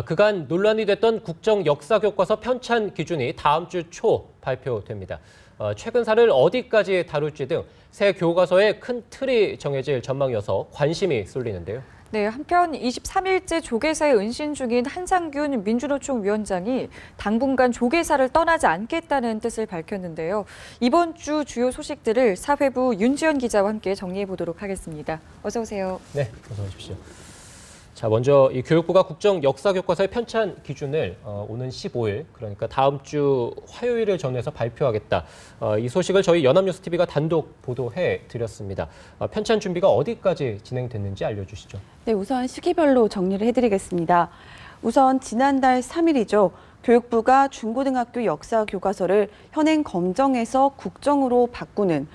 그간 논란이 됐던 국정 역사 교과서 편찬 기준이 다음 주 초 발표됩니다. 최근사를 어디까지 다룰지 등 새 교과서의 큰 틀이 정해질 전망이어서 관심이 쏠리는데요. 네, 한편 23일째 조계사에 은신 중인 한상균 민주노총 위원장이 당분간 조계사를 떠나지 않겠다는 뜻을 밝혔는데요. 이번 주 주요 소식들을 사회부 윤지연 기자와 함께 정리해 보도록 하겠습니다. 어서 오세요. 네, 어서 오십시오. 자, 먼저 이 교육부가 국정 역사 교과서의 편찬 기준을 오는 15일, 그러니까 다음 주 화요일을 전해서 발표하겠다. 이 소식을 저희 연합뉴스TV가 단독 보도해 드렸습니다. 편찬 준비가 어디까지 진행됐는지 알려주시죠. 네, 우선 시기별로 정리를 해드리겠습니다. 우선 지난달 3일이죠. 교육부가 중고등학교 역사 교과서를 현행 검정에서 국정으로 바꾸는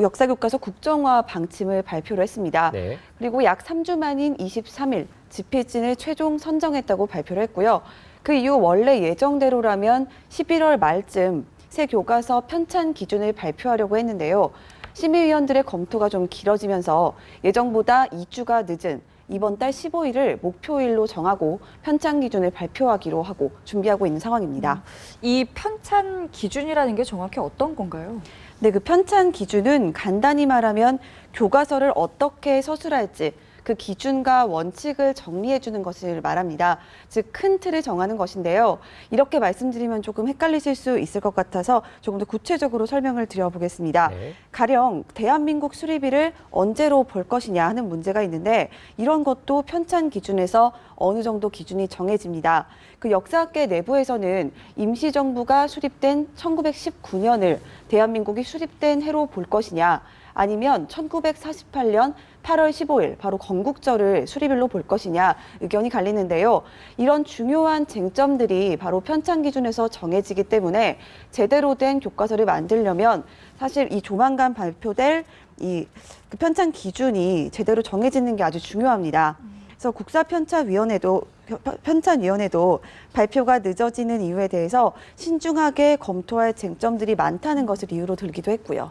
역사 교과서 국정화 방침을 발표를 했습니다. 네. 그리고 약 3주 만인 23일 집필진을 최종 선정했다고 발표를 했고요. 그 이후 원래 예정대로라면 11월 말쯤 새 교과서 편찬 기준을 발표하려고 했는데요. 심의위원들의 검토가 좀 길어지면서 예정보다 2주가 늦은 이번 달 15일을 목표일로 정하고 편찬 기준을 발표하기로 하고 준비하고 있는 상황입니다. 이 편찬 기준이라는 게 정확히 어떤 건가요? 네, 그 편찬 기준은 간단히 말하면 교과서를 어떻게 서술할지 그 기준과 원칙을 정리해 주는 것을 말합니다. 즉, 큰 틀을 정하는 것인데요. 이렇게 말씀드리면 조금 헷갈리실 수 있을 것 같아서 조금 더 구체적으로 설명을 드려보겠습니다. 네. 가령 대한민국 수립일을 언제로 볼 것이냐 하는 문제가 있는데 이런 것도 편찬 기준에서 어느 정도 기준이 정해집니다. 그 역사학계 내부에서는 임시정부가 수립된 1919년을 대한민국이 수립된 해로 볼 것이냐 아니면 1948년 8월 15일 바로 건국절을 수립일로 볼 것이냐 의견이 갈리는데요. 이런 중요한 쟁점들이 바로 편찬 기준에서 정해지기 때문에 제대로 된 교과서를 만들려면 사실 이 조만간 발표될 그 편찬 기준이 제대로 정해지는 게 아주 중요합니다. 그래서 국사편찬위원회도 발표가 늦어지는 이유에 대해서 신중하게 검토할 쟁점들이 많다는 것을 이유로 들기도 했고요.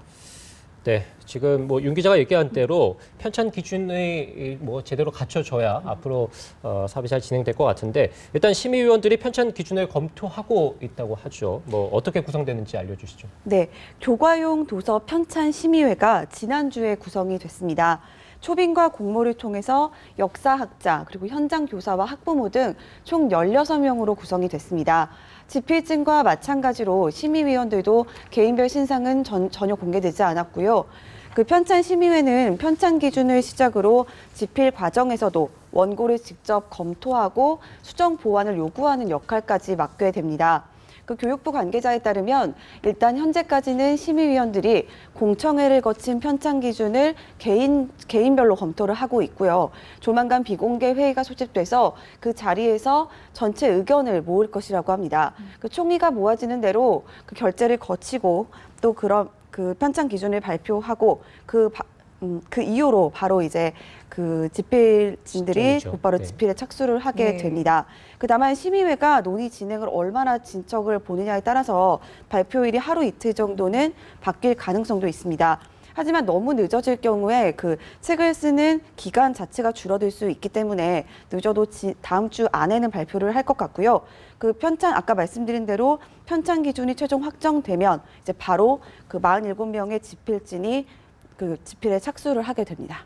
네, 지금 윤 기자가 얘기한 대로 편찬 기준이 제대로 갖춰져야 앞으로 사업이 잘 진행될 것 같은데 일단 심의위원들이 편찬 기준을 검토하고 있다고 하죠. 어떻게 구성되는지 알려주시죠. 네, 교과용 도서 편찬 심의회가 지난주에 구성이 됐습니다. 초빙과 공모를 통해서 역사학자, 그리고 현장 교사와 학부모 등 총 16명으로 구성이 됐습니다. 집필진과 마찬가지로 심의위원들도 개인별 신상은 전혀 공개되지 않았고요. 그 편찬 심의회는 편찬 기준을 시작으로 집필 과정에서도 원고를 직접 검토하고 수정 보완을 요구하는 역할까지 맡게 됩니다. 그 교육부 관계자에 따르면 일단 현재까지는 심의위원들이 공청회를 거친 편찬 기준을 개인별로 검토를 하고 있고요. 조만간 비공개 회의가 소집돼서 그 자리에서 전체 의견을 모을 것이라고 합니다. 그 총의가 모아지는 대로 그 결재를 거치고 또 그 편찬 기준을 발표하고 그 이후로 바로 이제 그 집필진들이 진정이죠. 곧바로 네. 집필에 착수를 하게 네. 됩니다. 다만 심의회가 논의 진행을 얼마나 진척을 보느냐에 따라서 발표일이 하루 이틀 정도는 바뀔 가능성도 있습니다. 하지만 너무 늦어질 경우에 그 책을 쓰는 기간 자체가 줄어들 수 있기 때문에 늦어도 다음 주 안에는 발표를 할 것 같고요. 그 편찬 아까 말씀드린 대로 편찬 기준이 최종 확정되면 이제 바로 그 47명의 집필진이 그 집필에 착수를 하게 됩니다.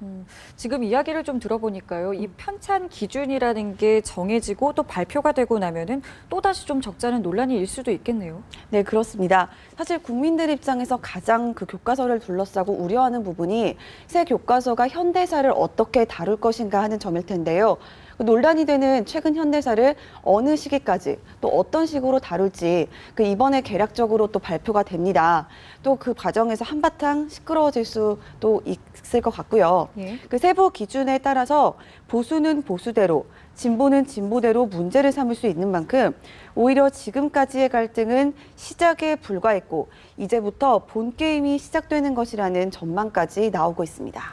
지금 이야기를 좀 들어보니까요. 이 편찬 기준이라는 게 정해지고 또 발표가 되고 나면은 또다시 좀 적잖은 논란이 일 수도 있겠네요. 네, 그렇습니다. 사실 국민들 입장에서 가장 그 교과서를 둘러싸고 우려하는 부분이 새 교과서가 현대사를 어떻게 다룰 것인가 하는 점일 텐데요. 논란이 되는 최근 현대사를 어느 시기까지 또 어떤 식으로 다룰지 이번에 개략적으로 또 발표가 됩니다. 또 그 과정에서 한바탕 시끄러워질 수도 있을 것 같고요. 예. 그 세부 기준에 따라서 보수는 보수대로, 진보는 진보대로 문제를 삼을 수 있는 만큼 오히려 지금까지의 갈등은 시작에 불과했고 이제부터 본 게임이 시작되는 것이라는 전망까지 나오고 있습니다.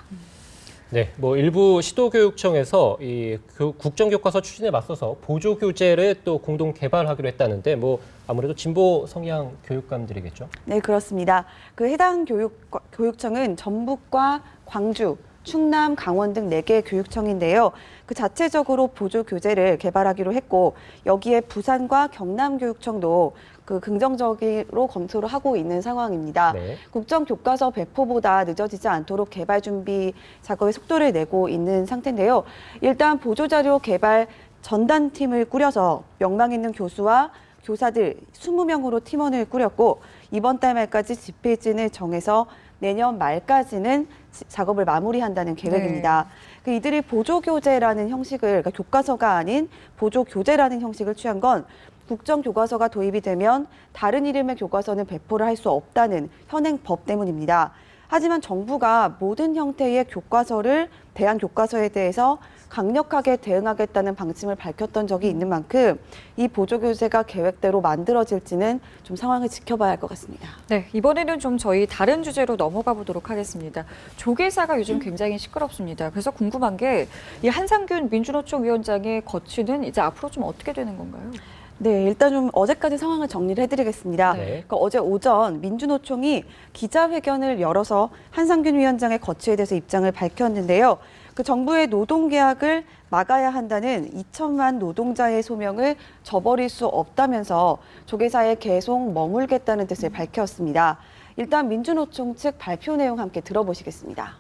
네, 일부 시도교육청에서 이 국정교과서 추진에 맞서서 보조교재를 또 공동 개발하기로 했다는데 아무래도 진보 성향 교육감들이겠죠? 네, 그렇습니다. 그 해당 교육청은 전북과 광주, 충남, 강원 등 4개 교육청인데요. 그 자체적으로 보조 교재를 개발하기로 했고 여기에 부산과 경남교육청도 그 긍정적으로 검토를 하고 있는 상황입니다. 네. 국정교과서 배포보다 늦어지지 않도록 개발 준비 작업에 속도를 내고 있는 상태인데요. 일단 보조자료 개발 전담팀을 꾸려서 명망 있는 교수와 교사들 20명으로 팀원을 꾸렸고 이번 달 말까지 집필진을 정해서 내년 말까지는 작업을 마무리한다는 계획입니다. 그 이들이 보조교재라는 형식을, 그러니까 교과서가 아닌 보조교재라는 형식을 취한 건 국정교과서가 도입이 되면 다른 이름의 교과서는 배포를 할 수 없다는 현행 법 때문입니다. 하지만 정부가 모든 형태의 교과서를 대한 교과서에 대해서 강력하게 대응하겠다는 방침을 밝혔던 적이 있는 만큼 이 보조교재가 계획대로 만들어질지는 좀 상황을 지켜봐야 할 것 같습니다. 네, 이번에는 좀 저희 다른 주제로 넘어가 보도록 하겠습니다. 조계사가 요즘 굉장히 시끄럽습니다. 그래서 궁금한 게 이 한상균 민주노총 위원장의 거취는 이제 앞으로 좀 어떻게 되는 건가요? 네, 일단 좀 어제까지 상황을 정리를 해드리겠습니다. 네. 그러니까 어제 오전 민주노총이 기자회견을 열어서 한상균 위원장의 거취에 대해서 입장을 밝혔는데요. 그 정부의 노동계약을 막아야 한다는 2천만 노동자의 소명을 저버릴 수 없다면서 조계사에 계속 머물겠다는 뜻을 밝혔습니다. 일단 민주노총 측 발표 내용 함께 들어보시겠습니다.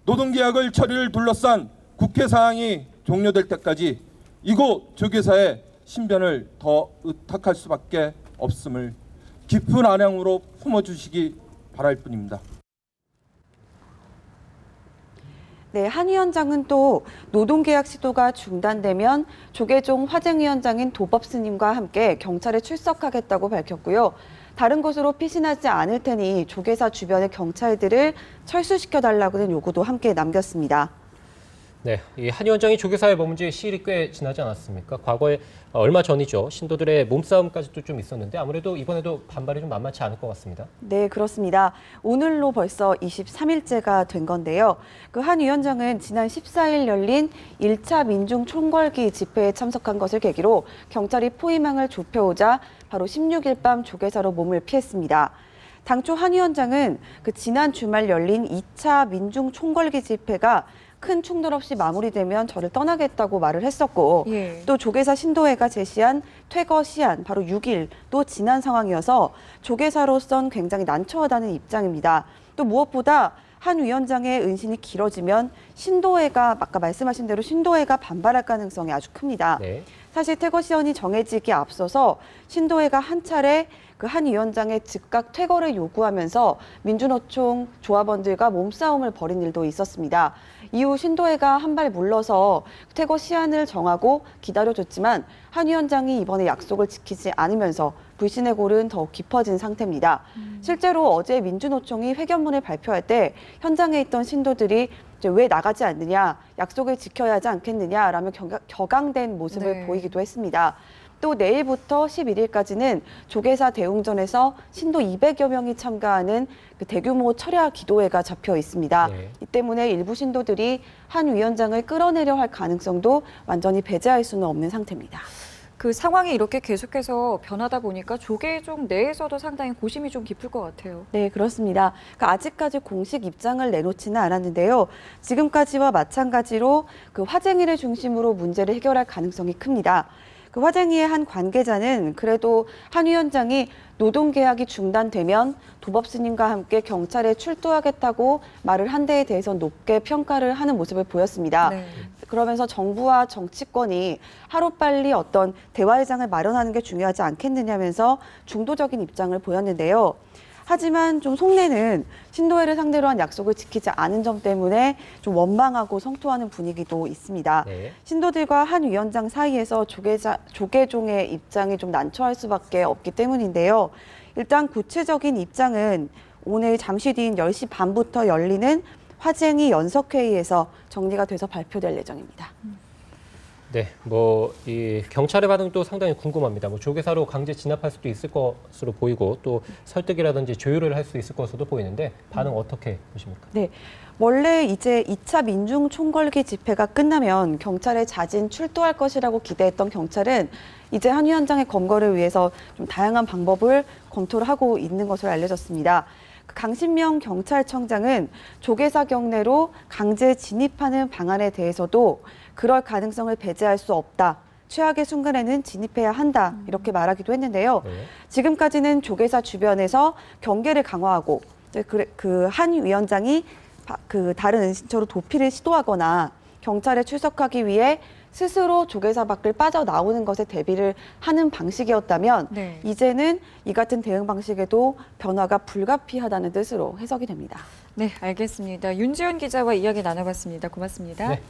노동계약을 처리를 둘러싼 국회 사항이 종료될 때까지 이곳 조계사의 신변을 더 의탁할 수밖에 없음을 깊은 안양으로 품어주시기 바랄 뿐입니다. 네, 한 위원장은 또 노동계약 시도가 중단되면 조계종 화쟁위원장인 도법스님과 함께 경찰에 출석하겠다고 밝혔고요. 다른 곳으로 피신하지 않을 테니 조계사 주변의 경찰들을 철수시켜달라고는 요구도 함께 남겼습니다. 네, 이 한 위원장이 조계사에 머문 지 시일이 꽤 지나지 않았습니까? 과거에 얼마 전이죠. 신도들의 몸싸움까지도 좀 있었는데 아무래도 이번에도 반발이 좀 만만치 않을 것 같습니다. 네, 그렇습니다. 오늘로 벌써 23일째가 된 건데요. 그 한 위원장은 지난 14일 열린 1차 민중 총궐기 집회에 참석한 것을 계기로 경찰이 포위망을 좁혀오자 바로 16일 밤 조계사로 몸을 피했습니다. 당초 한 위원장은 그 지난 주말 열린 2차 민중 총궐기 집회가 큰 충돌 없이 마무리되면 저를 떠나겠다고 말을 했었고 또 조계사 신도회가 제시한 퇴거 시한 바로 6일도 지난 상황이어서 조계사로선 굉장히 난처하다는 입장입니다. 또 무엇보다 한 위원장의 은신이 길어지면 신도회가 아까 말씀하신 대로 신도회가 반발할 가능성이 아주 큽니다. 네. 사실 퇴거 시한이 정해지기에 앞서서 신도회가 한 차례 그 한 위원장의 즉각 퇴거를 요구하면서 민주노총 조합원들과 몸싸움을 벌인 일도 있었습니다. 이후 신도회가 한 발 물러서 퇴거 시한을 정하고 기다려줬지만 한 위원장이 이번에 약속을 지키지 않으면서 불신의 골은 더욱 깊어진 상태입니다. 실제로 어제 민주노총이 회견문을 발표할 때 현장에 있던 신도들이 이제 왜 나가지 않느냐, 약속을 지켜야 하지 않겠느냐라며 격앙된 모습을 보이기도 했습니다. 또 내일부터 11일까지는 조계사 대웅전에서 신도 200여 명이 참가하는 그 대규모 철야 기도회가 잡혀 있습니다. 네. 이 때문에 일부 신도들이 한 위원장을 끌어내려 할 가능성도 완전히 배제할 수는 없는 상태입니다. 그 상황이 이렇게 계속해서 변하다 보니까 조계종 내에서도 상당히 고심이 좀 깊을 것 같아요. 네, 그렇습니다. 그러니까 아직까지 공식 입장을 내놓지는 않았는데요. 지금까지와 마찬가지로 그 화쟁이를 중심으로 문제를 해결할 가능성이 큽니다. 그 화쟁이의 한 관계자는 그래도 한 위원장이 노동계약이 중단되면 도법스님과 함께 경찰에 출두하겠다고 말을 한 데에 대해서 높게 평가를 하는 모습을 보였습니다. 네. 그러면서 정부와 정치권이 하루빨리 어떤 대화의장을 마련하는 게 중요하지 않겠느냐면서 중도적인 입장을 보였는데요. 하지만 좀 속내는 신도회를 상대로 한 약속을 지키지 않은 점 때문에 좀 원망하고 성토하는 분위기도 있습니다. 네. 신도들과 한 위원장 사이에서 조계종의 입장이 좀 난처할 수밖에 없기 때문인데요. 일단 구체적인 입장은 오늘 잠시 뒤인 10시 반부터 열리는 화쟁이 연석회의에서 정리가 돼서 발표될 예정입니다. 네, 이 경찰의 반응도 상당히 궁금합니다. 조계사로 강제 진압할 수도 있을 것으로 보이고 또 설득이라든지 조율을 할 수 있을 것으로도 보이는데 반응 어떻게 보십니까? 네, 원래 이제 2차 민중 총궐기 집회가 끝나면 경찰에 자진 출두할 것이라고 기대했던 경찰은 이제 한 위원장의 검거를 위해서 좀 다양한 방법을 검토를 하고 있는 것으로 알려졌습니다. 강신명 경찰청장은 조계사 경내로 강제 진입하는 방안에 대해서도 그럴 가능성을 배제할 수 없다. 최악의 순간에는 진입해야 한다. 이렇게 말하기도 했는데요. 네. 지금까지는 조계사 주변에서 경계를 강화하고 그 한 위원장이 그 다른 은신처로 도피를 시도하거나 경찰에 출석하기 위해 스스로 조계사 밖을 빠져나오는 것에 대비를 하는 방식이었다면 네. 이제는 이 같은 대응 방식에도 변화가 불가피하다는 뜻으로 해석이 됩니다. 네, 알겠습니다. 윤지연 기자와 이야기 나눠봤습니다. 고맙습니다. 네.